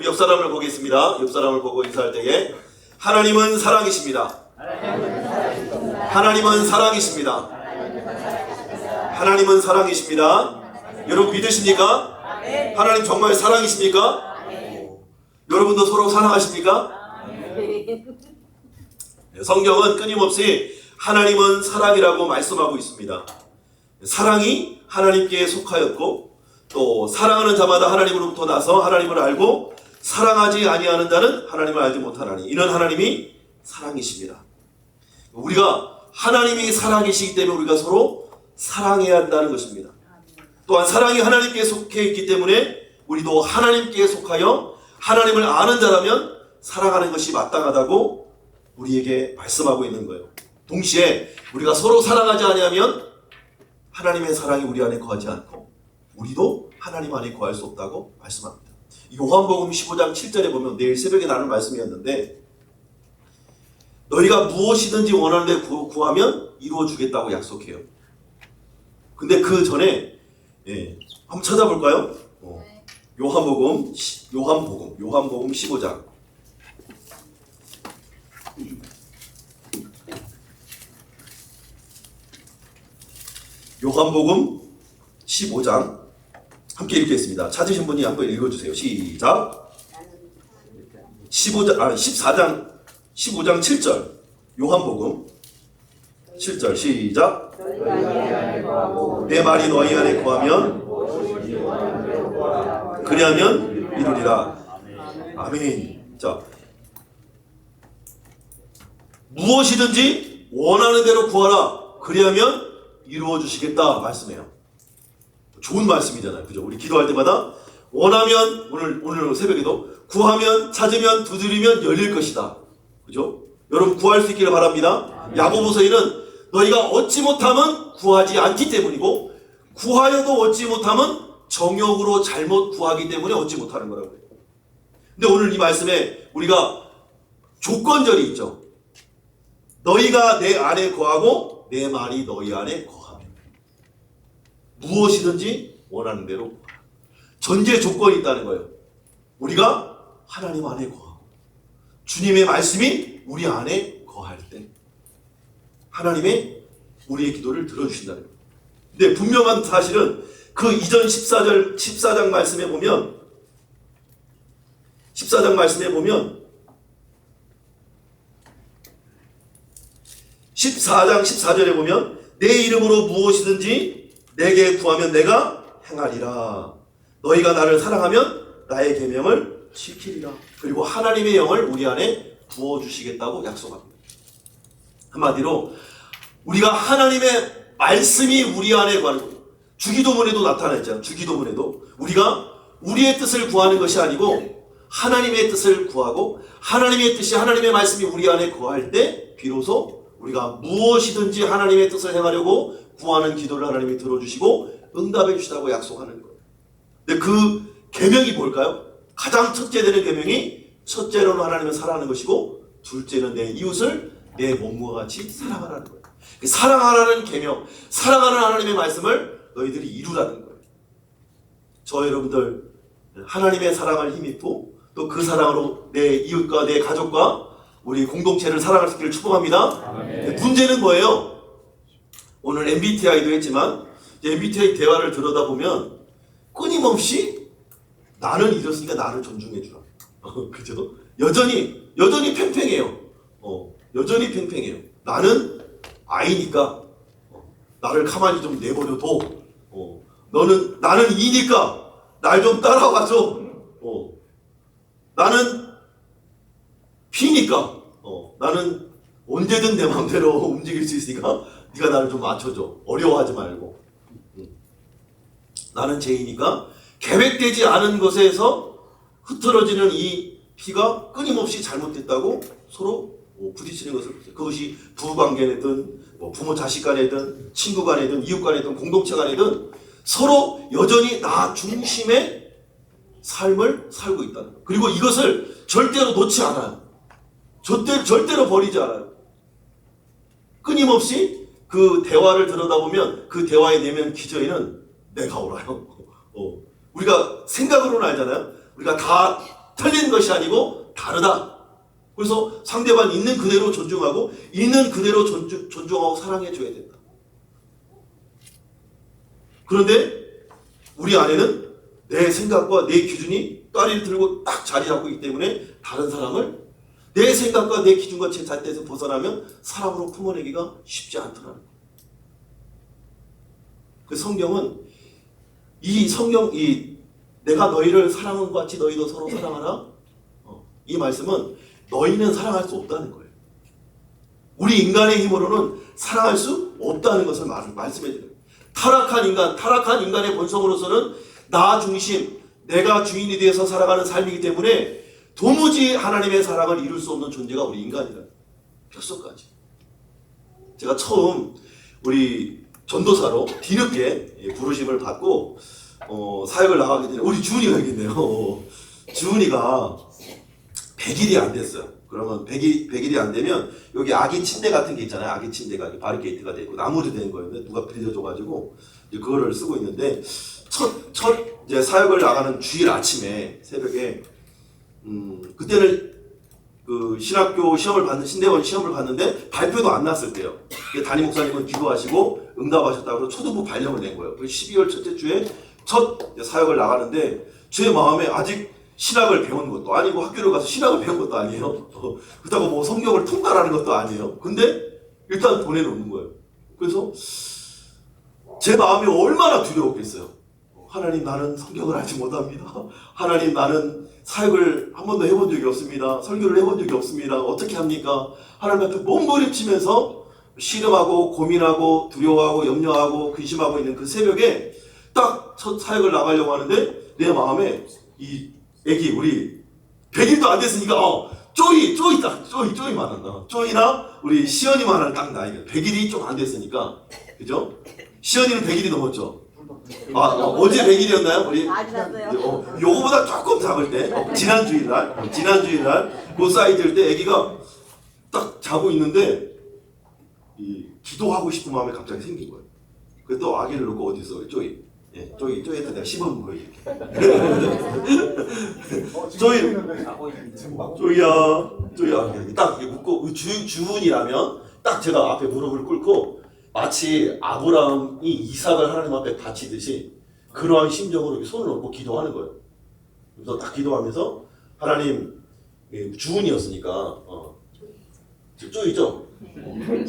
우리 옆 사람을 보겠습니다. 옆 사람을 보고 인사할 때에 하나님은 사랑이십니다. 하나님은 사랑이십니다. 하나님은 사랑이십니다. 여러분 믿으십니까? 하나님 정말 사랑이십니까? 여러분도 서로 사랑하십니까? 성경은 끊임없이 하나님은 사랑이라고 말씀하고 있습니다. 사랑이 하나님께 속하였고 또 사랑하는 자마다 하나님으로부터 나서 하나님을 알고 사랑하지 아니하는 자는 하나님을 알지 못하나니 이는 하나님이 사랑이십니다. 우리가 하나님이 사랑이시기 때문에 우리가 서로 사랑해야 한다는 것입니다. 또한 사랑이 하나님께 속해 있기 때문에 우리도 하나님께 속하여 하나님을 아는 자라면 사랑하는 것이 마땅하다고 우리에게 말씀하고 있는 거예요. 동시에 우리가 서로 사랑하지 아니하면 하나님의 사랑이 우리 안에 거하지 않고 우리도 하나님 안에 거할 수 없다고 말씀합니다. 요한복음 15장 7절에 보면 내일 새벽에 나눌 말씀이었는데 너희가 무엇이든지 원하는 데 구하면 이루어 주겠다고 약속해요. 근데 그 전에 한번 찾아볼까요? 요한복음 15장 요한복음 15장 함께 읽겠습니다. 찾으신 분이 한번 읽어주세요. 시작. 14장 7절 요한복음 7절 시작. 내 말이 너희 안에 거하면 그리하면 이루리라. 아멘. 자, 무엇이든지 원하는 대로 구하라. 그리하면 이루어 주시겠다 말씀해요. 좋은 말씀이잖아요. 그죠? 우리 기도할 때마다 원하면 오늘 새벽에도 구하면 찾으면 두드리면 열릴 것이다. 그죠? 여러분 구할 수 있기를 바랍니다. 야고보서에는 너희가 얻지 못하면 구하지 않기 때문이고 구하여도 얻지 못하면 정욕으로 잘못 구하기 때문에 얻지 못하는 거라고 해요. 근데 오늘 이 말씀에 우리가 조건절이 있죠. 너희가 내 안에 거하고 내 말이 너희 안에 거하면 무엇이든지 원하는 대로 구하라. 전제 조건이 있다는 거예요. 우리가 하나님 안에 거하고 주님의 말씀이 우리 안에 거할 때 하나님의 우리의 기도를 들어주신다는 거예요. 근데 분명한 사실은 그 이전 14장 말씀에 보면 14장 말씀에 보면 14장 14절에 보면 내 이름으로 무엇이든지 내게 구하면 내가 행하리라. 너희가 나를 사랑하면 나의 계명을 지키리라. 그리고 하나님의 영을 우리 안에 부어주시겠다고 약속합니다. 한마디로 우리가 하나님의 말씀이 우리 안에 거하는 거예요. 주기도문에도 나타났잖아요. 주기도문에도 우리가 우리의 뜻을 구하는 것이 아니고 하나님의 뜻을 구하고 하나님의 뜻이 하나님의 말씀이 우리 안에 거할 때 비로소 우리가 무엇이든지 하나님의 뜻을 행하려고 구하는 기도를 하나님이 들어주시고 응답해 주시다고 약속하는 거예요. 근데 그 계명이 뭘까요? 가장 첫째 되는 계명이 첫째로는 하나님을 사랑하는 것이고 둘째는 내 이웃을 내 몸과 같이 사랑하라는 거예요. 사랑하라는 계명, 사랑하는 하나님의 말씀을 너희들이 이루라는 거예요. 저 여러분들 하나님의 사랑을 힘입고 또 그 사랑으로 내 이웃과 내 가족과 우리 공동체를 사랑할 수 있기를 축복합니다. 문제는 뭐예요? 오늘 MBTI도 했지만 MBTI 대화를 들여다보면 끊임없이 나는 이렇으니까 나를 존중해 주라. 그죠? 여전히 팽팽해요. 여전히 팽팽해요. 나는 아이니까 나를 가만히 좀 내버려둬. 나는 이니까 날 좀 따라와줘. 나는 P니까 나는 언제든 내 마음대로 움직일 수 있으니까 네가 나를 좀 맞춰줘. 어려워하지 말고. 나는 J니까 계획되지 않은 것에서 흐트러지는 이 P가 끊임없이 잘못됐다고 서로 부딪히는 것을 보세요. 그것이 부부관계든 부모 자식 간에든 친구 간에든 이웃 간에든 공동체 간에든 서로 여전히 나 중심의 삶을 살고 있다는 거예요. 그리고 이것을 절대로 놓지 않아요. 절대로 버리지 않아요. 끊임없이 그 대화를 들여다보면 그 대화의 내면 기저에는 내가 옳아요. 우리가 생각으로는 알잖아요. 우리가 다 틀린 것이 아니고 다르다. 그래서 상대방 있는 그대로 존중하고 있는 그대로 존중하고 사랑해줘야 된다. 그런데 우리 안에는 내 생각과 내 기준이 다리를 들고 딱 자리 잡고 있기 때문에 다른 사람을 내 생각과 내 기준과 제 잣대에서 벗어나면 사람으로 품어내기가 쉽지 않더라는 거예요. 그 성경은 내가 너희를 사랑한 것 같이 너희도 서로 사랑하라. 이 말씀은 너희는 사랑할 수 없다는 거예요. 우리 인간의 힘으로는 사랑할 수 없다는 것을 말씀해 드려요. 타락한 인간의 본성으로서는 나 중심, 내가 주인이 되어서 살아가는 삶이기 때문에 도무지 하나님의 사랑을 이룰 수 없는 존재가 우리 인간이다. 뼛속까지. 제가 처음 우리 전도사로 뒤늦게 부르심을 받고 사역을 나가게 되는 우리 주은이가 있겠네요. 주은이가 100일이 안 됐어요. 그러면 100일이 안 되면 여기 아기 침대 같은 게 있잖아요. 아기 침대가 바리케이트가 되고 나무로 된 거였는데 누가 빌려줘가지고 이제 그거를 쓰고 있는데 첫 이제 사역을 나가는 주일 아침에 새벽에 그때는 그 신학교 신대원 시험을 봤는데 발표도 안 났을 때요. 담임 목사님은 기도하시고 응답하셨다고 해서 초등부 발령을 낸 거예요. 12월 첫째 주에 첫 사역을 나가는데 제 마음에 아직 신학을 배운 것도 아니고 학교를 가서 신학을 배운 것도 아니에요. 그렇다고 뭐 성경을 통달하는 것도 아니에요. 근데 일단 보내놓는 거예요. 그래서 제 마음이 얼마나 두려웠겠어요. 하나님, 나는 성경을 알지 못합니다. 하나님, 나는 사역을 한 번도 해본 적이 없습니다. 설교를 해본 적이 없습니다. 어떻게 합니까? 하나님 앞에 몸부림치면서 씨름하고 고민하고 두려워하고 염려하고 근심하고 있는 그 새벽에 딱 첫 사역을 나가려고 하는데 내 마음에 이 애기 우리 100일도 안 됐으니까 쪼이 만났나 쪼이나 우리 시연이만한 딱 나이가 100일이 좀 안 됐으니까 그죠? 시연이는 100일이 넘었죠? 어제 100일이었나요? 우리 요거보다 조금 작을 때 지난 주일날 그 사이즈일 때 애기가 딱 자고 있는데 기도하고 싶은 마음이 갑자기 생긴 거예요. 그래서 또 아기를 놓고 어디 있어? 쪼이한테 내가 씹어본 거예요. 쪼이야 딱 이렇게 묻고 주문이라면 딱 제가 앞에 무릎을 꿇고 마치 아브라함이 이삭을 하나님 앞에 바치듯이 그러한 심정으로 이렇게 손을 얹고 기도하는 거예요. 그래서 딱 기도하면서 하나님, 주은이었으니까 쪼이죠?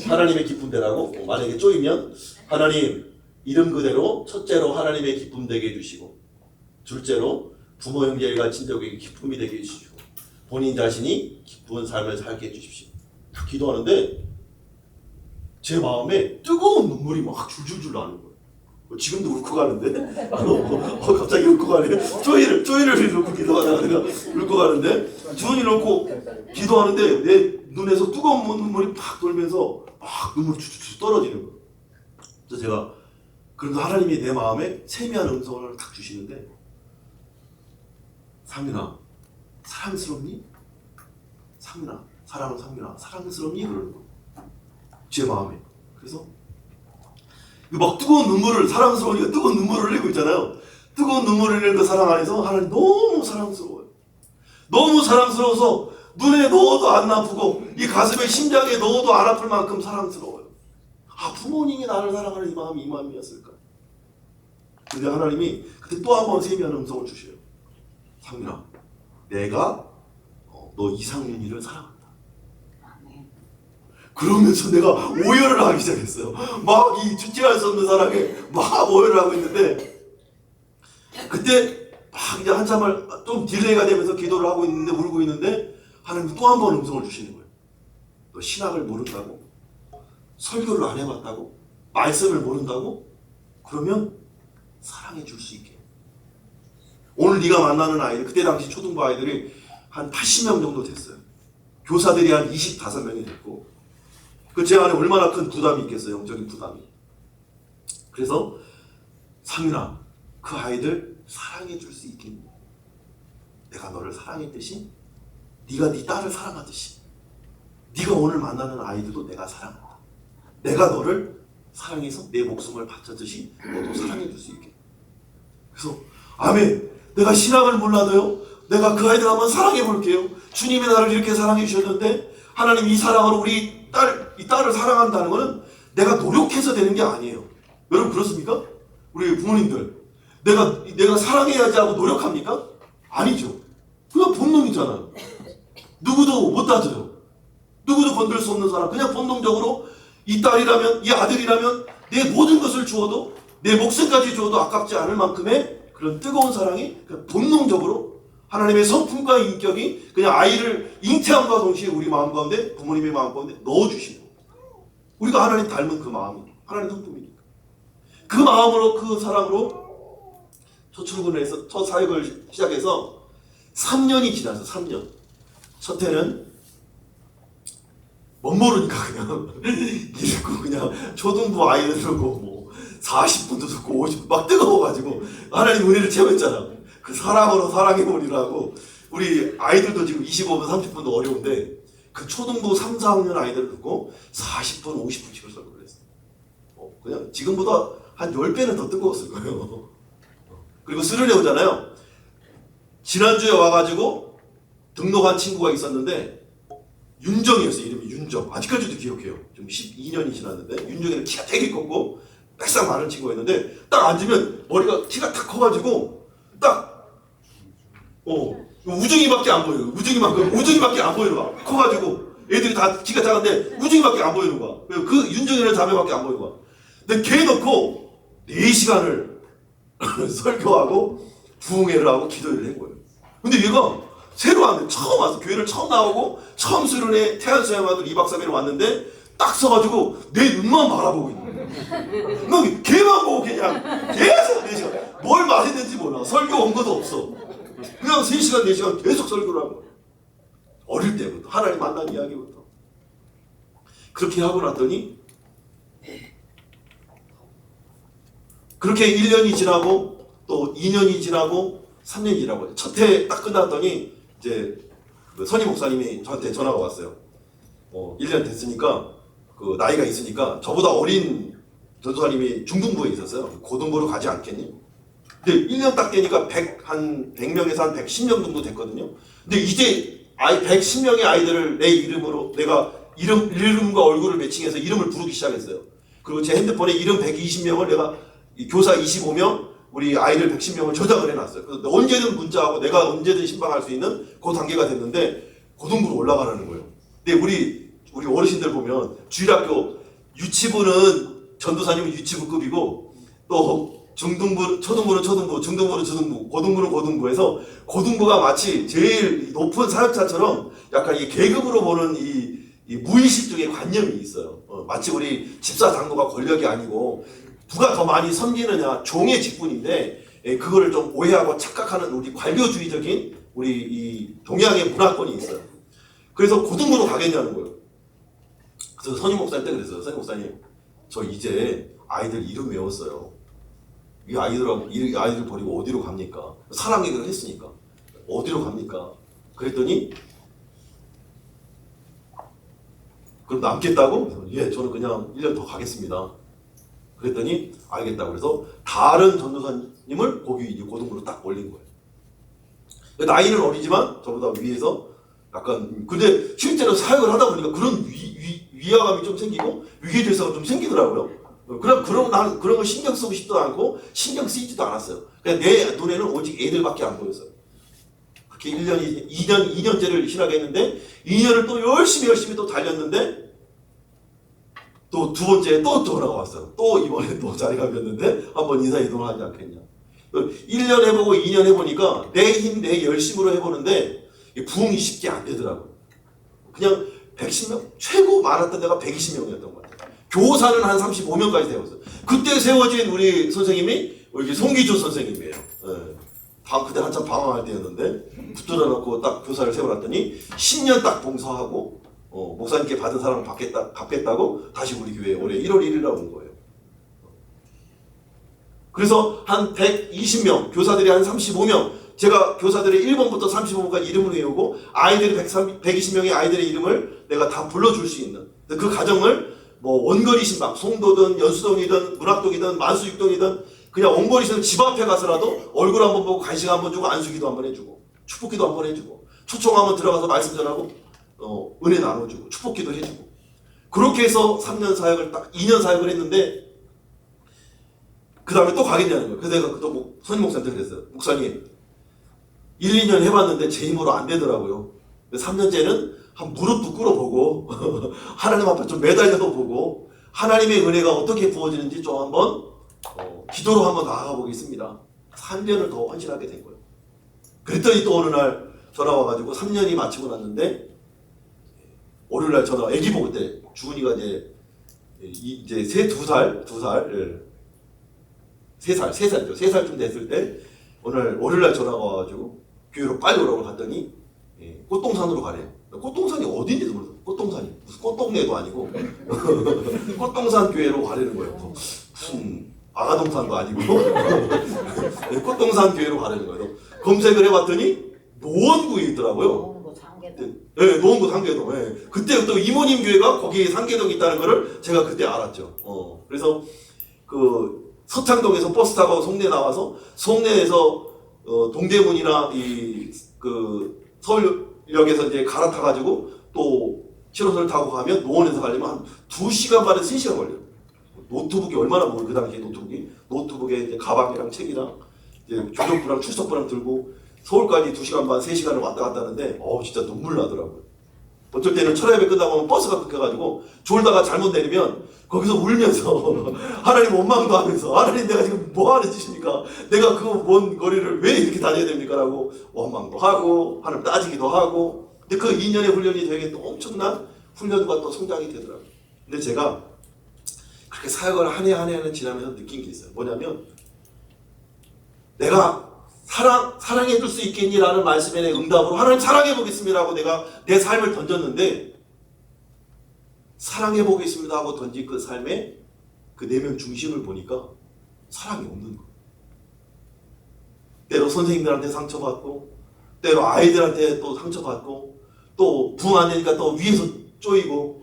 하나님의 기쁨 되라고. 만약에 쪼이면 하나님 이름 그대로 첫째로 하나님의 기쁨 되게 해주시고 둘째로 부모 형제일과 친족에게 기쁨이 되게 해주시고 본인 자신이 기쁜 삶을 살게 해주십시오. 딱 기도하는데 제 마음에 뜨거운 눈물이 막 줄줄줄 나는 거예요. 지금도 울컥 가는데 갑자기 울컥 가네. 쪼이를 놓고 기도하다가 내가 울컥 가는데 주은이를 놓고 기도하는데 내 눈에서 뜨거운 눈물이 팍 돌면서 막 눈물이 주주주 떨어지는 거예요. 그래서 제가 그래도 하나님이 내 마음에 세미한 음성을 딱 주시는데 상민아 사랑스럽니? 상민아 사랑스럽니? 그러는 거예요. 제 마음에. 그래서 막 뜨거운 눈물을 사랑스러우니까 뜨거운 눈물을 흘리고 있잖아요. 뜨거운 눈물을 흘리는 그 사랑 안에서 하나님 너무 사랑스러워요. 너무 사랑스러워서 눈에 넣어도 안 아프고 이 가슴에 심장에 넣어도 안 아플 만큼 사랑스러워요. 부모님이 나를 사랑하는 이 마음이 이 마음이었을까? 근데 하나님이 그때 또 한 번 세미한 음성을 주셔요. 상민아, 내가 너 이상민이를 사랑한다. 그러면서 내가 오열을 하기 시작했어요. 막 이 주체할 수 없는 사랑에 막 오열을 하고 있는데 그때 막 이제 한참을 좀 딜레이가 되면서 기도를 하고 있는데 울고 있는데 하나님이 또 한 번 음성을 주시는 거예요. 너 신학을 모른다고? 설교를 안 해봤다고? 말씀을 모른다고? 그러면 사랑해 줄 수 있게. 오늘 네가 만나는 아이들, 그때 당시 초등부 아이들이 한 80명 정도 됐어요. 교사들이 한 25명이 됐고 제 안에 얼마나 큰 부담이 있겠어요. 영적인 부담이. 그래서 상민아, 그 아이들 사랑해 줄 수 있겠니? 내가 너를 사랑했듯이 네가 네 딸을 사랑하듯이 네가 오늘 만나는 아이들도 내가 사랑한다. 내가 너를 사랑해서 내 목숨을 바쳤듯이 너도 사랑해 줄 수 있게. 그래서 아멘. 내가 신학을 몰라도요 내가 그 아이들 한번 사랑해 볼게요. 주님이 나를 이렇게 사랑해 주셨는데 하나님 이 사랑으로 이 딸을 사랑한다는 것은 내가 노력해서 되는 게 아니에요. 여러분 그렇습니까? 우리 부모님들 내가 사랑해야지 하고 노력합니까? 아니죠. 그냥 본능이잖아요. 누구도 못 따져요. 누구도 건들 수 없는 사람. 그냥 본능적으로 이 딸이라면 이 아들이라면 내 모든 것을 주어도 내 목숨까지 주어도 아깝지 않을 만큼의 그런 뜨거운 사랑이 그냥 본능적으로 하나님의 성품과 인격이 그냥 아이를 잉태함과 동시에 우리 마음 가운데 부모님의 마음 가운데 넣어주시고 우리가 하나님 닮은 그 마음이 하나님 성품이니까 그 마음으로 그 사랑으로 첫 출근을 해서 첫 사역을 시작해서 3년이 지나서 3년 첫 해는 못 모르니까 그냥 이랬고 그냥 초등부 아이들 듣고 뭐 40분도 듣고 50분 막 뜨거워가지고 하나님 은혜를 체험했잖아. 그 사랑으로 사랑해보리라고 우리 아이들도 지금 25분 30분도 어려운데 그 초등부 3, 4학년 아이들 듣고 40분 50분씩을 설교를 했어. 그냥 지금보다 한 10배는 더 뜨거웠을 거예요. 그리고 수련회 오잖아요. 지난주에 와가지고 등록한 친구가 있었는데 윤정이었어요. 이름이 윤정. 아직까지도 기억해요. 좀 12년이 지났는데 윤정이는 키가 되게 컸고 빽싹 많은 친구였는데 딱 앉으면 머리가 키가 딱 커가지고 딱 우중이밖에 안 보여요. 우중이밖에 안 보이는 거야. 커가지고 애들이 다 키가 작은데 우중이밖에 안 보이는 거야. 그 윤정이라는 자매밖에 안 보이는 거야. 근데 걔 놓고 4시간을 설교하고 부흥회를 하고 기도회를 한 거예요. 근데 얘가 새로 왔는데 처음 왔어. 교회를 처음 나오고 처음 수련회 태안수양아들 2박 3일 왔는데 딱 서가지고 내 눈만 바라보고 있는 거야. 너 걔만 보고 그냥 계속 4시간 뭘 말했는지 몰라. 설교 온 것도 없어. 그냥 3시간 4시간 계속 설교를 한 거야. 어릴 때부터 하나님 만난 이야기부터 그렇게 하고 났더니 그렇게 1년이 지나고 또 2년이 지나고 3년이 지나고 첫 해 딱 끝났더니 이제 그 선임 목사님이 저한테 전화가 왔어요. 1년 됐으니까 그 나이가 있으니까 저보다 어린 전도사님이 중등부에 있었어요. 고등부로 가지 않겠니? 근데 1년 딱 되니까 100명에서 한 110명 정도 됐거든요. 근데 이제 110명의 아이들을 내 이름으로 내가 이름과 얼굴을 매칭해서 이름을 부르기 시작했어요. 그리고 제 핸드폰에 이름 120명을 내가 교사 25명, 우리 아이들 110명을 저장을 해놨어요. 그래서 언제든 문자하고 내가 언제든 신방할 수 있는 그 단계가 됐는데 고등부로 올라가라는 거예요. 근데 우리 어르신들 보면 주일학교 유치부는 전도사님은 유치부급이고 또 중등부, 초등부는 초등부, 중등부는 중등부, 고등부는 고등부에서 고등부가 마치 제일 높은 사역자처럼 약간 이 계급으로 보는 이 무의식적인 관념이 있어요. 마치 우리 집사 장로가 권력이 아니고 누가 더 많이 섬기느냐 종의 직분인데 그거를 좀 오해하고 착각하는 우리 관료주의적인 우리 이 동양의 문화권이 있어요. 그래서 고등부로 가겠냐는 거예요. 그래서 선임 목사님 때 그랬어요. 선임 목사님 저 이제 아이들 이름 외웠어요. 이 아이들 버리고 어디로 갑니까? 사랑 얘기를 했으니까 어디로 갑니까? 그랬더니 그럼 남겠다고? 예, 저는 그냥 1년 더 가겠습니다. 그랬더니 알겠다고 그래서 다른 전도사님을 거기 이제 고등부로 딱 올린 거예요. 나이는 어리지만 저보다 위에서 약간 근데 실제로 사역을 하다 보니까 그런 위화감이 좀 생기고 위계질서가 좀 생기더라고요. 그럼 나는 그런 거 신경 쓰고 싶지도 않고 신경 쓰이지도 않았어요. 그냥 내 눈에는 오직 애들밖에 안 보였어요. 그렇게 2년째를 신학했는데 2년을 또 열심히 또 달렸는데 또 두 번째에 또 전화가 왔어요. 또 이번에 또 자리가 비었는데 한번 인사 이동하지 않겠냐. 1년 해보고 2년 해보니까 내 힘, 내 열심으로 해보는데 부흥이 쉽게 안 되더라고요. 그냥 110명, 최고 많았던 데가 120명이었던 것 같아요. 교사는 한 35명까지 되었어요. 그때 세워진 우리 선생님이 이렇게 송기조 선생님이에요. 그때 한참 방황할 때였는데 붙들어 놓고 딱 교사를 세워놨더니 10년 딱 봉사하고 목사님께 받은 사랑을 갚겠다고 다시 우리 교회에 올해 1월 1일날 온 거예요. 그래서 한 120명, 교사들이 한 35명, 제가 교사들의 1번부터 35번까지 이름을 외우고 아이들이 120명의 아이들의 이름을 내가 다 불러줄 수 있는 그 가정을 뭐 원거리 신방, 송도든 연수동이든 문학동이든 만수육동이든 그냥 원거리 신방 집 앞에 가서라도 얼굴 한번 보고 간식 한번 주고 안수기도 한번 해주고 축복기도 한번 해주고, 초청하면 들어가서 말씀 전하고, 은혜 나눠주고, 축복기도 해주고. 그렇게 해서 3년 사역을 딱 2년 사역을 했는데, 그 다음에 또 가겠냐는 거예요. 그래서 내가 또 선임 목사한테 그랬어요. 목사님, 1, 2년 해봤는데 제 힘으로 안 되더라고요. 3년째는 한 무릎도 꿇어보고 하나님 앞에 좀 매달려서 보고 하나님의 은혜가 어떻게 부어지는지 좀 한번 기도로 한번 나아가 보겠습니다. 3년을 더 헌신하게 된 거예요. 그랬더니 또 어느 날 전화 와가지고 3년이 마치고 났는데 월요일날 전화, 애기 보고 때 주은이가 이제 두 살쯤 됐을 때 오늘 월요일날 전화가 와가지고 교회로 빨리 오라고 갔더니 꽃동산으로 가래요. 꽃동산이 어딘지도 모르겠어요. 꽃동산이 무슨 꽃동네도 아니고 꽃동산 교회로 가려는 거예요. 무슨 아가동산도 아니고 꽃동산 교회로 가려는 거예요. 검색을 해봤더니 노원구에 있더라고요. 노원구 상계동. 네, 노원구 상계동. 네. 그때 또 이모님 교회가 거기에 상계동에 있다는 거를 제가 그때 알았죠. 그래서 그 서창동에서 버스 타고 송내 나와서 송내에서 동대문이나 그 서울역에서 이제 갈아타가지고 또 7호선을 타고 가면 노원에서 가려면 한 2시간 반에서 3시간 걸려요. 노트북이 얼마나 그 당시에 노트북에 이제 가방이랑 책이랑 이제 교정부랑 출석부랑 들고 서울까지 2시간 반, 3시간을 왔다 갔다 하는데 진짜 눈물 나더라고요. 어쩔 때는 철야예배 끝나고 오면 버스가 끊겨가지고 졸다가 잘못 내리면 거기서 울면서 하나님 원망도 하면서 하나님 내가 지금 뭐 하는 짓입니까? 내가 그 먼 거리를 왜 이렇게 다녀야 됩니까? 라고 원망도 하고 하나님 따지기도 하고 근데 그 2년의 훈련이 되게 또 엄청난 훈련과 또 성장이 되더라고요. 근데 제가 그렇게 사역을 한 해 지나면서 느낀 게 있어요. 뭐냐면 내가 사랑해 줄 수 있겠니? 라는 말씀에 내 응답으로 하나님 사랑해 보겠습니다 하고 내가 내 삶을 던졌는데 사랑해 보겠습니다 하고 던진 그 삶의 그 내면 중심을 보니까 사랑이 없는 거예요. 때로 선생님들한테 상처받고 때로 아이들한테 또 상처받고 또 부응 안 되니까 또 위에서 쪼이고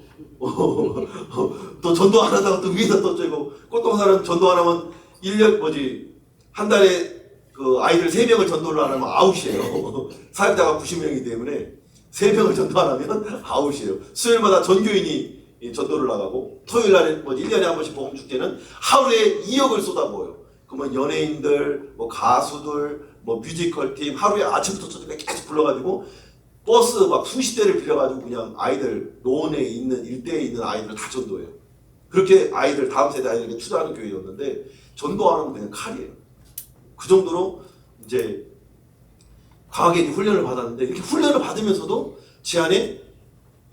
또 전도 안 하다가 또 위에서 또 쪼이고 꽃동산은 전도 안 하면 1년 한 달에 그 아이들 3명을 전도를 안 하면 아웃이에요. 사역자가 90명이기 때문에 3명을 전도 안 하면 아웃이에요. 수요일마다 전교인이 전도를 나가고 토요일날에 1년에 한 번씩 복음축제는 하루에 2억을 쏟아부어요. 그러면 연예인들, 가수들, 뮤지컬팀 하루에 아침부터 저녁까지 계속 불러가지고 버스 막 수십 대를 빌려가지고 그냥 아이들 노원에 있는 일대에 있는 아이들을 다 전도해요. 그렇게 아이들 다음 세대 아이들에게 투자하는 교회였는데 전도 안 하면 그냥 칼이에요. 그 정도로 이제 강하게 훈련을 받았는데 이렇게 훈련을 받으면서도 제 안에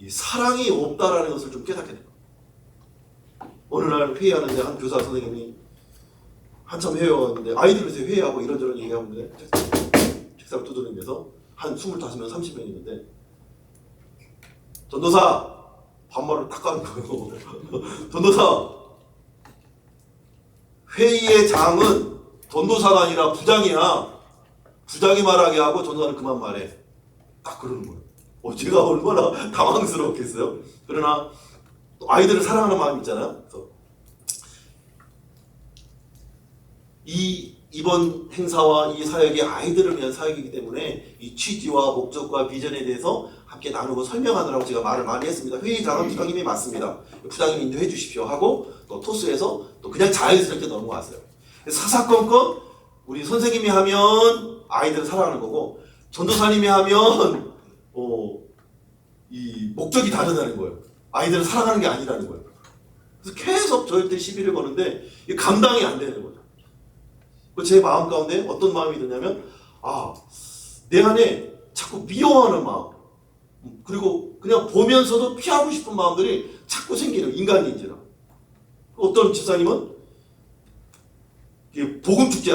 이 사랑이 없다라는 것을 좀 깨닫게 돼요. 어느 날 회의하는데 한 교사 선생님이 한참 회의하는데 아이들한테 회의하고 이런저런 얘기하는데 책상을 두드리면서 한 25명, 30명 있는데 전도사 반말을 딱 가는 거예요. 전도사 회의의 장은 전도사가 아니라 부장이야. 부장이 말하게 하고 전도사는 그만 말해. 딱 그러는 거예요. 제가 얼마나 당황스러웠겠어요. 그러나 또 아이들을 사랑하는 마음이 있잖아요. 그래서 이번 행사와 이 사역이 아이들을 위한 사역이기 때문에 이 취지와 목적과 비전에 대해서 함께 나누고 설명하느라고 제가 말을 많이 했습니다. 회의장은 부장님이 맞습니다. 부장님 인도해 주십시오 하고 또 토스해서 또 그냥 자연스럽게 넘어갔어요. 사사건건 우리 선생님이 하면 아이들을 사랑하는 거고 전도사님이 하면 이 목적이 다르다는 거예요. 아이들을 사랑하는 게 아니라는 거예요. 그래서 계속 저한테 시비를 거는데 감당이 안 되는 거죠. 제 마음 가운데 어떤 마음이 드냐면 내 안에 자꾸 미워하는 마음 그리고 그냥 보면서도 피하고 싶은 마음들이 자꾸 생기는 인간인지라. 어떤 집사님은 복음축제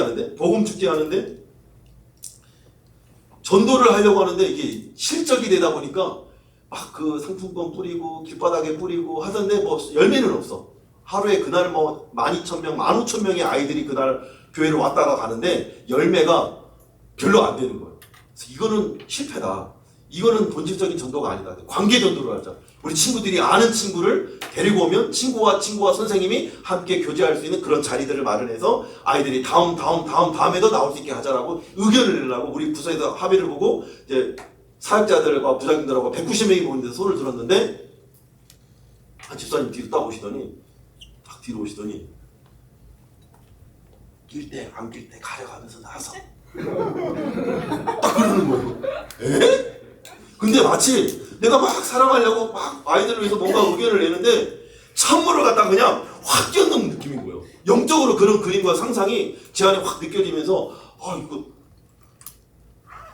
하는데 전도를 하려고 하는데 이게 실적이 되다 보니까 막 그 상품권 뿌리고 길바닥에 뿌리고 하던데 열매는 없어. 하루에 그날 12,000명, 15,000명의 아이들이 그날 교회를 왔다가 가는데 열매가 별로 안 되는 거예요. 그래서 이거는 실패다. 이거는 본질적인 전도가 아니다. 관계 전도를 하자. 우리 친구들이 아는 친구를 데리고 오면 친구와 선생님이 함께 교제할 수 있는 그런 자리들을 마련해서 아이들이 다음에도 나올 수 있게 하자라고 의견을 내려고 우리 부서에서 합의를 보고 이제 사역자들과 부장님들하고 190명이 모이는데 손을 들었는데 한 집사님 뒤로 딱 오시더니 딱 뒤로 오시더니 낄 때 안 낄 때 가려가면서 나서 딱 그러는 거예요. 에? 근데 마치 내가 막 사랑하려고 막 아이들을 위해서 뭔가 의견을 내는데 찬물을 갖다 그냥 확 뛰어넘는 느낌인 거예요. 영적으로 그런 그림과 상상이 제 안에 확 느껴지면서 아 이거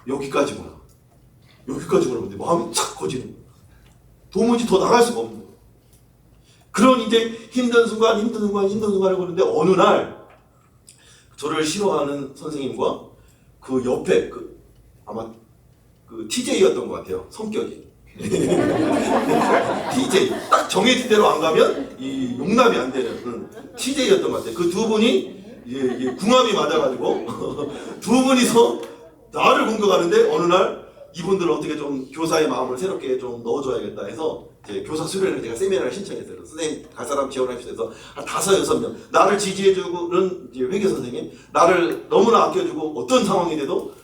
여기까지구나. 근데 마음이 착 커지는 거예요. 도무지 더 나갈 수가 없는 거예요. 그런 이제 힘든 순간을 보는데 어느 날 저를 싫어하는 선생님과 그 옆에 아마 TJ였던 것 같아요. 성격이. TJ 딱 정해진 대로 안 가면 이 용납이 안 되는 TJ였던 것 같아요. 그 두 분이 궁합이 맞아가지고 두 분이서 나를 공격하는데 어느 날 이분들은 어떻게 좀 교사의 마음을 새롭게 좀 넣어줘야겠다 해서 이제 교사 수련을 제가 세미나를 신청했어요. 선생님 갈 사람 지원해주셔서 한 5-6명 나를 지지해주는 회계 선생님, 나를 너무나 아껴주고 어떤 상황이 돼도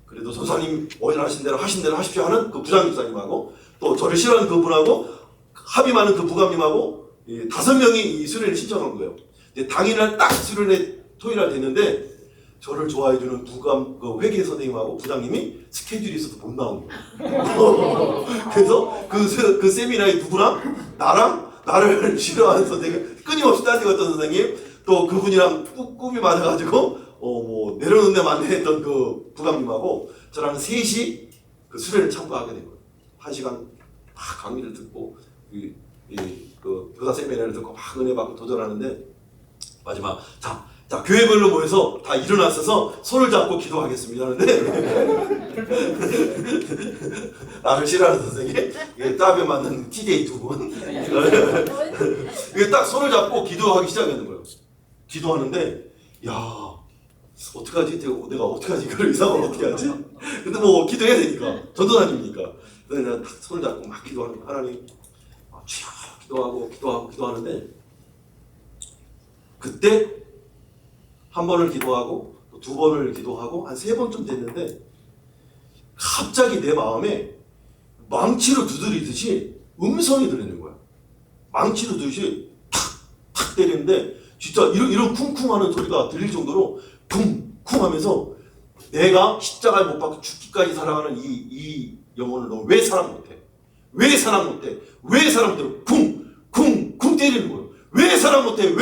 그래도 전사님 하신 대로 하십시오 하는 그 부장 집사님하고 또 저를 싫어하는 그분하고 합의 많은 그 부감님하고 5명이 이 수련을 신청한 거예요. 당일날 딱 수련회 토요일날 됐는데 저를 좋아해주는 그 회계 선생님하고 부장님이 스케줄이 있어서 못 나온 거예요. 그래서 그 세미나에 누구랑 나랑 나를 싫어하는 선생님, 끊임없이 따지고 있던 선생님, 또 그분이랑 꿈이 맞아가지고 내려놓는 데 만회했던 그 부감님하고 저랑 셋이 그 수련을 참가하게 된 거예요. 1시간 막 강의를 듣고 그 교사 세미나를 듣고 막 은혜 받고 도전하는데 마지막 자 교회별로 모여서 다 일어났어서 손을 잡고 기도하겠습니다 하는데 나를 싫어하는 선생님, 따에 맞는 TJ 2분 이게 딱 손을 잡고 기도하기 시작하는 거예요. 기도하는데 야 어떡하지? 내가 어떡하지? 이걸 이상을 어떻게 하지? 근데 뭐 기도해야 되니까 전도사님이니까 그냥 딱 손을 잡고 막 기도하는 거예요. 하나님 기도하는데 그때 한 번을 기도하고 또 2번을 기도하고 한 3번쯤 됐는데 갑자기 내 마음에 망치로 두드리듯이 음성이 들리는 거야. 망치로 두드리듯이 탁 때리는데 진짜 이런 쿵쿵하는 소리가 들릴 정도로 쿵쿵 하면서 내가 십자가에 못 박혀 죽기까지 사랑하는 이 영혼을 너 왜 사랑 못해? 왜 사랑 못해? 쿵쿵쿵 때리는 거예요. 왜 사랑 못해?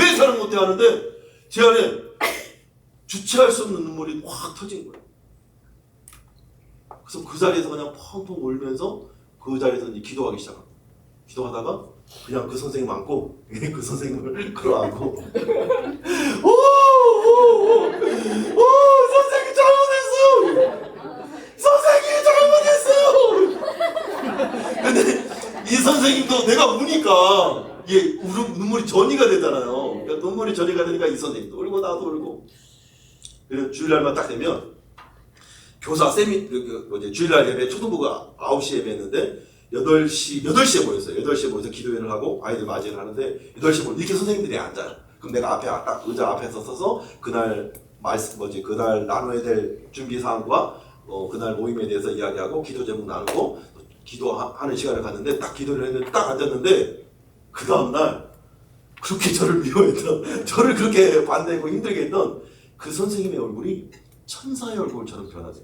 하는데 제 안에 주체할 수 없는 눈물이 확 터진 거예요. 그래서 그 자리에서 그냥 펑펑 울면서 그 자리에서 이제 기도하기 시작합니다. 기도하다가 그냥 그 선생님 안고 그 선생님을 끌어안고 선생님 잘못했어요. 근데 이 선생님도 내가 우니까 눈물이 전이가 되잖아요. 그러니까 눈물이 전이가 되니까 이 선생님도 울고 나도 울고. 그래서 주일날만 딱 되면 교사 주일날 예배 초등부가 9시에 예배했는데 8시에 모였어요. 8시에 모여서 기도회를 하고 아이들 맞이를 하는데 8시에 모여 이렇게 선생님들이 앉아요. 그럼 내가 앞에 딱 의자 앞에서 서서 그날 그날 나눠야 될 준비 사항과 그날 모임에 대해서 이야기하고 기도 제목 나누고 기도하는 시간을 갖는데 딱 기도를 했는데 딱 앉았는데 그 다음날 그렇게 저를 미워했던 저를 그렇게 반대하고 힘들게 했던 그 선생님의 얼굴이 천사의 얼굴처럼 변하죠.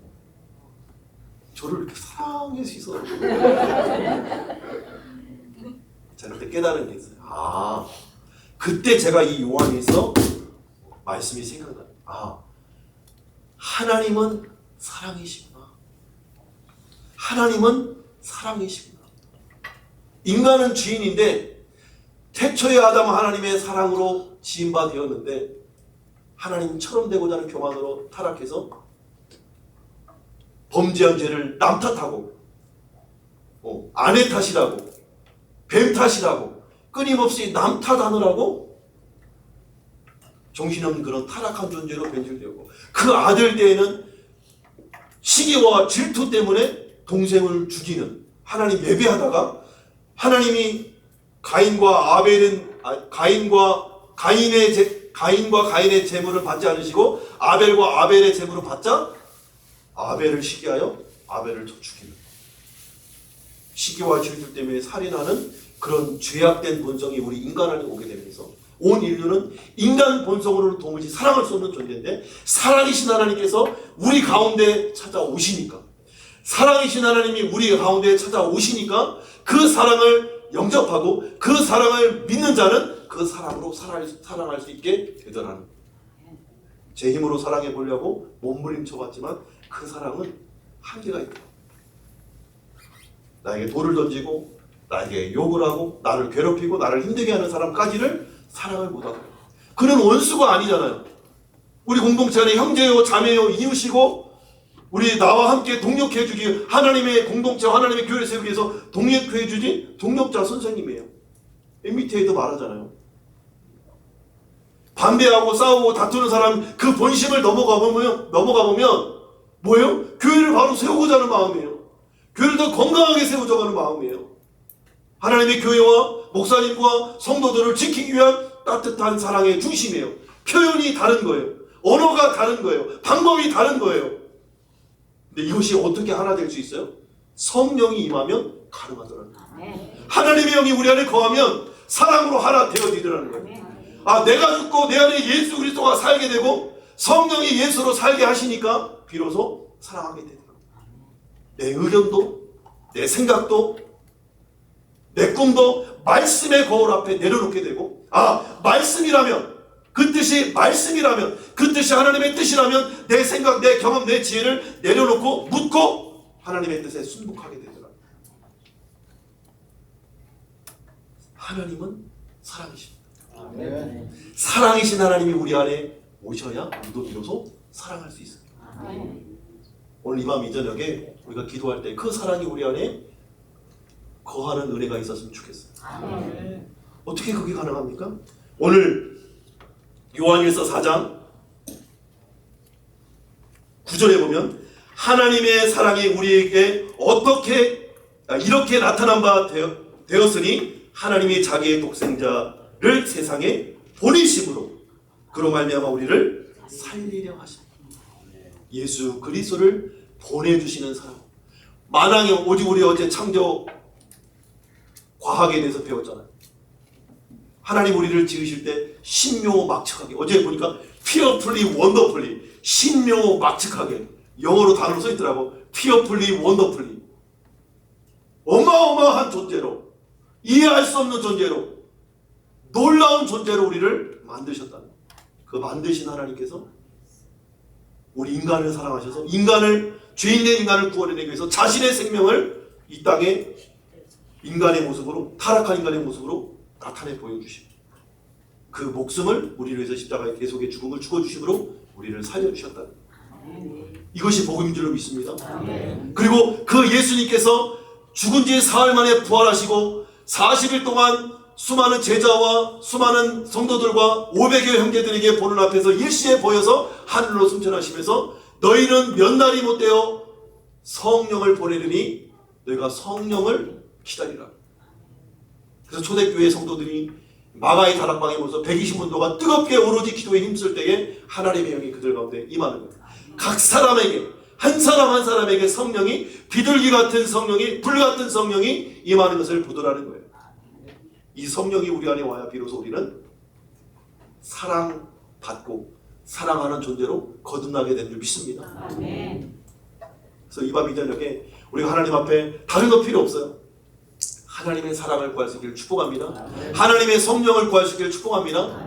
저를 이렇게 사랑해 주셔서 제가 그때 깨달은 게 있어요. 그때 제가 이 요한에서 말씀이 생각나요. 하나님은 사랑이시구나. 인간은 죄인인데 태초의 아담 하나님의 사랑으로 지은 바 되었는데 하나님처럼 되고자 하는 교만으로 타락해서 범죄한 죄를 남 탓하고 아내 탓이라고 뱀 탓이라고 끊임없이 남 탓하느라고 정신없는 그런 타락한 존재로 변질되었고 그 아들 때에는 시기와 질투 때문에 동생을 죽이는, 하나님 예배하다가 하나님이 가인과 가인의 제물을 받지 않으시고 아벨과 아벨의 제물을 받자 아벨을 시기하여 아벨을 죽이는, 시기와 질투 때문에 살인하는 그런 죄악된 본성이 우리 인간 안에 오게 되면서 온 인류는 인간 본성으로는 도무지 사랑할 수 없는 존재인데, 사랑이신 하나님께서 우리 가운데 찾아오시니까, 사랑이신 하나님이 우리 가운데 찾아오시니까 그 사랑을 영접하고 그 사랑을 믿는 자는 그 사랑으로 사랑할 수 있게 되더라는, 제 힘으로 사랑해 보려고 몸부림쳐 봤지만 그 사랑은 한계가 있다. 나에게 돌을 던지고 나에게 욕을 하고 나를 괴롭히고 나를 힘들게 하는 사람까지를 사랑을 못하고, 그는 원수가 아니잖아요. 우리 공동체 안에 형제요 자매요 이웃이고 우리 나와 함께 동력해주기, 하나님의 공동체 하나님의 교회를 세우기 위해서 동력해주지 동력자 선생님이에요. 밑에도 말하잖아요. 반대하고 싸우고 다투는 사람 그 본심을 넘어가 보면 뭐예요? 교회를 바로 세우고자 하는 마음이에요. 교회를 더 건강하게 세우자고 하는 마음이에요. 하나님의 교회와 목사님과 성도들을 지키기 위한 따뜻한 사랑의 중심이에요. 표현이 다른 거예요. 언어가 다른 거예요. 방법이 다른 거예요. 근데 이것이 어떻게 하나 될 수 있어요? 성령이 임하면 가능하더라고요. 하나님의 영이 우리 안에 거하면 사랑으로 하나 되어지더라는 거예요. 아, 내가 죽고 내 안에 예수 그리스도가 살게 되고 성령이 예수로 살게 하시니까 비로소 사랑하게 되더라고요. 내 의견도 내 생각도 내 꿈도 말씀의 거울 앞에 내려놓게 되고, 아, 말씀이라면 그 뜻이 말씀이라면 그 뜻이 하나님의 뜻이라면 내 생각, 내 경험, 내 지혜를 내려놓고 묻고 하나님의 뜻에 순복하게 되더라고요. 하나님은 사랑이십니다. 아멘. 사랑이신 하나님이 우리 안에 오셔야 우리도 비로소 사랑할 수 있습니다. 아멘. 오늘 이 밤 이 저녁에 우리가 기도할 때 그 사랑이 우리 안에 거하는 은혜가 있었으면 좋겠어요. 아멘. 어떻게 그게 가능합니까? 오늘 요한일서 4장 9절에 보면 하나님의 사랑이 우리에게 이렇게 나타난 바 되었으니 하나님이 자기의 독생자를 세상에 보내심으로 그로 말미암아 우리를 살리려 하십니다. 예수 그리스도를 보내주시는 사람. 만왕의 오직 우리 어제 창조 과학에 대해서 배웠잖아요. 하나님 우리를 지으실 때 신묘막측하게, 어제 보니까 fearfully wonderfully, 신묘막측하게, 영어로 단어로 써있더라고. fearfully wonderfully, 어마어마한 존재로, 이해할 수 없는 존재로, 놀라운 존재로 우리를 만드셨다는, 그 만드신 하나님께서 우리 인간을 사랑하셔서 죄인된 인간을 구원해내기 위해서 자신의 생명을 이 땅에 인간의 모습으로, 타락한 인간의 모습으로 나타내 보여주십니다. 그 목숨을 우리를 위해서 십자가의 대속의 죽음을 죽어주심으로 우리를 살려주셨다. 이것이 복음인 줄로 믿습니다. 그리고 그 예수님께서 죽은 지 사흘 만에 부활하시고 40일 동안 수많은 제자와 수많은 성도들과 500여 형제들에게 보는 앞에서 일시에 보여서 하늘로 승천하시면서 너희는 몇 날이 못되어 성령을 보내느니 너희가 성령을 기다리라. 그래서 초대교회 성도들이 마가의 다락방에 모여서 120문도가 뜨겁게 오로지 기도에 힘쓸 때에 하나님의 영이 그들 가운데 임하는 거예요. 각 사람에게, 한 사람 한 사람에게 성령이, 비둘기 같은 성령이, 불 같은 성령이 임하는 것을 보더라는 거예요. 이 성령이 우리 안에 와야 비로소 우리는 사랑받고 사랑하는 존재로 거듭나게 된 줄 믿습니다. 그래서 이 밤 이 저녁에 우리가 하나님 앞에 다른 거 필요 없어요. 하나님의 사랑을 구할 수 있기를 축복합니다. 하나님의 성령을 구할 수 있기를 축복합니다.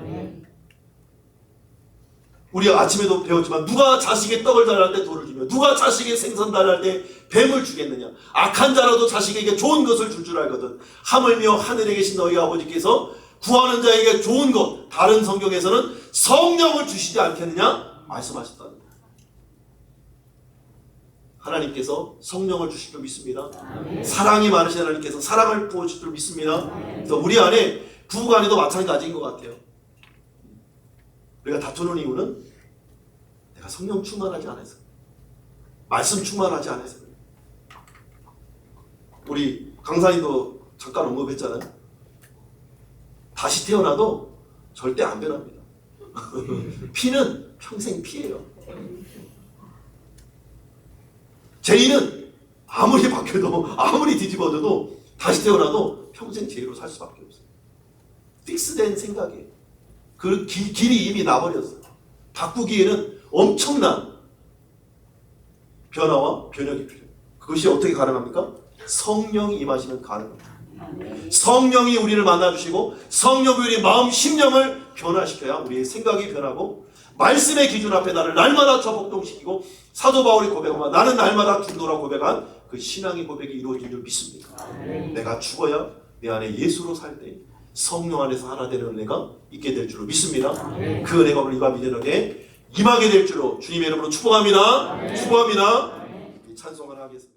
우리 아침에도 배웠지만 누가 자식의 떡을 달할 때 돌을 주며 누가 자식의 생선 달할 때 뱀을 주겠느냐. 악한 자라도 자식에게 좋은 것을 줄 알거든. 하물며 하늘에 계신 너희 아버지께서 구하는 자에게 좋은 것, 다른 성경에서는 성령을 주시지 않겠느냐 말씀하셨다는 거예요. 하나님께서 성령을 주실 줄 믿습니다. 사랑이 많으신 하나님께서 사랑을 부어주실 줄 믿습니다. 그래서 우리 안에 부부간에도 마찬가지인 것 같아요. 우리가 다투는 이유는 내가 성령 충만하지 않아서, 말씀 충만하지 않아서 그래요. 우리 강사님도 잠깐 언급했잖아요. 다시 태어나도 절대 안 변합니다. 피는 평생 피예요. 죄인은 아무리 바뀌어도 아무리 뒤집어져도 다시 태어나도 평생 죄로 살 수밖에 없어요. 픽스된 생각이에요. 그 길이 이미 나버렸어요. 바꾸기에는 엄청난 변화와 변혁이 필요해요. 그것이 어떻게 가능합니까? 성령이 임하시면 가능합니다. 성령이 우리를 만나주시고 성령이 우리 마음 심령을 변화시켜야 우리의 생각이 변하고 말씀의 기준 앞에 나를 날마다 저복동시키고 사도 바울이 고백하면 나는 날마다 중도라 고백한 그 신앙의 고백이 이루어질 줄 믿습니다. 내가 죽어야 내 안에 예수로 살 때 성령 안에서 하나 되는 은혜가 있게 될 줄로 믿습니다. 그 은혜가 오늘 이 밤 이 저녁에 임하게 될 줄로 주님의 이름으로 축복합니다. 축복합니다. 찬송을 하겠습니다.